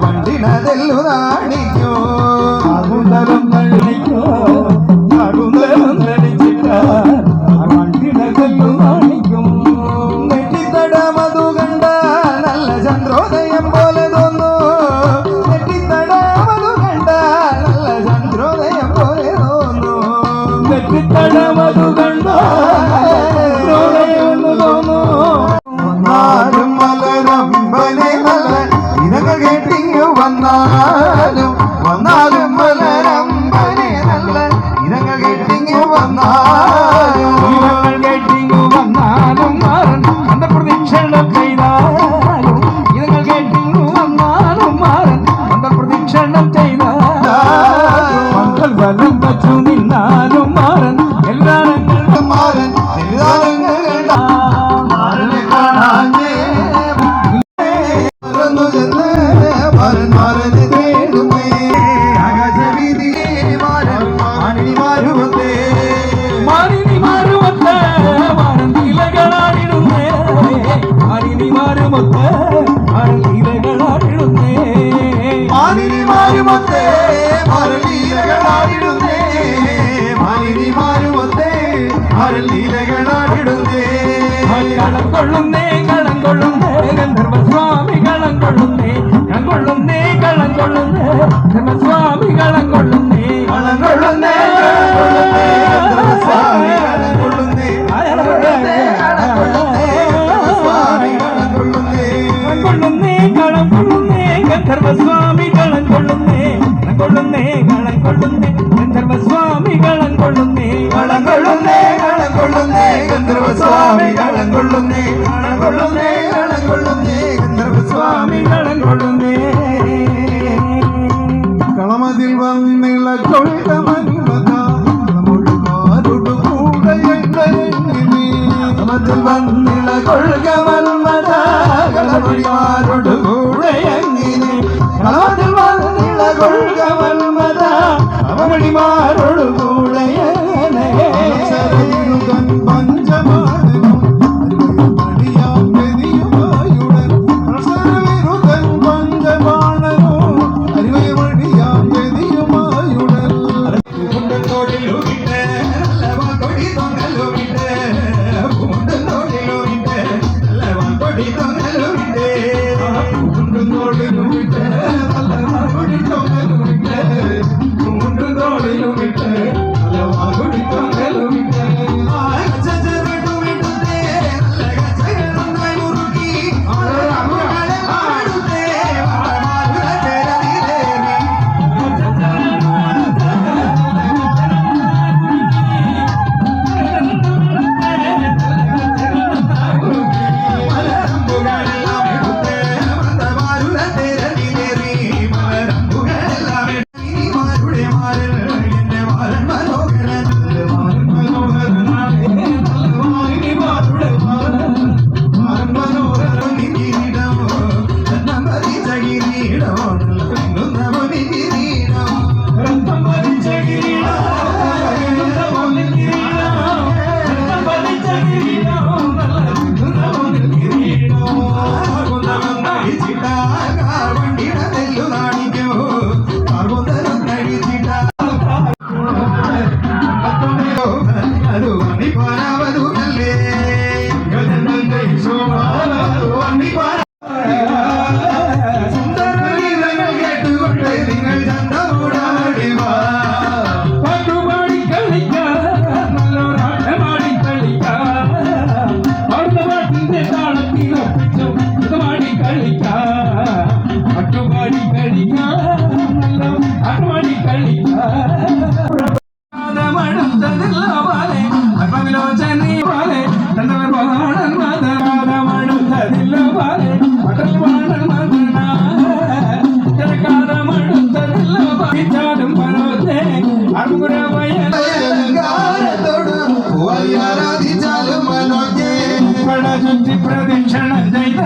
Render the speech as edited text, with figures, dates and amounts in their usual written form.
വണ്ടിനതെല്ലു നാണിക്കോ വണ്ടിനതെല്ലു നാണിക്കും നെറ്റിത്തട മധു കണ്ട നല്ല ചന്ദ്രോദയം പോലെ തോന്നു നെറ്റിത്തട മധു കണ്ട നല്ല ചന്ദ്രോദയം പോലെ തോന്നു നെറ്റിത്തട മധു കണ്ട തോന്നു വന്നാലും മലരമ്പനെ നല്ല ഇതങ്ങൾ കേട്ടിങ്ങു വന്നാലും വന്നാലും മലരമ്പനെ നല്ല ഇതങ്ങൾ കേട്ടിങ്ങു വന്നാലും ഇതങ്ങൾ കേട്ടിങ്ങു വന്നാലും മാറൻ അന്ത പ്രദക്ഷിണം ചെയ്താലും ഇതങ്ങൾ കേട്ടിങ്ങു വന്നാലും മാറൻ അന്ത പ്രദക്ഷിണം ചെയ്താലും മക്കൾ വലം വച്ചു നിന്നാലും മാറൻ എല്ലാരങ്ങളും മാറൻ എല്ലാരങ്ങൾ കളങ്കൊള്ളുന്നേ കളങ്കൊള്ളുന്നേ ഗന്ധർവസ്വാമി കളങ്കൊള്ളുന്നേ കളങ്കൊള്ളുന്നേ കളങ്കൊള്ളുന്നേ ധർമ്മസ്വാമി കളങ്കൊള്ളുന്നേ കളങ്കൊള്ളുന്നേ ഗന്ധർവസ്വാമി കളങ്കൊള്ളുന്നേ കളങ്കൊള്ളുന്നേ കളങ്കൊള്ളുന്നേ ഗന്ധർവസ്വാമി കളങ്കൊള്ളുന്നേ കളങ്കൊള്ളുന്നേ കളങ്കൊള്ളുന്നേ ഗന്ധർവസ്വാമി കളങ്കൊള്ളുന്നേ കളങ്കൊള്ളുന്നേ കളങ്കൊള്ളുന്നേ ഗന്ധർവസ്വാമി കളങ്കൊള്ളുന്നേ കളങ്കൊള്ളുന്നേ കളങ്കൊള്ളുന്നേ ഗന്ധർവസ്വാമി കളങ്കൊള്ളുന്നേ കളമതിൽ വന്നിള കൊഴുത മന്മഥാരുടു കൂടയങ്ങളിൽ വന്നിള കൊഴുക മന്മഥാരുടു കൂടയങ്ങിനെ കളമതിൽ വന്നിള കൊഴുക മന്മഥ അവളിമാരോടു കൂടയനെ പ്രദക്ഷിണം ചെയ്ത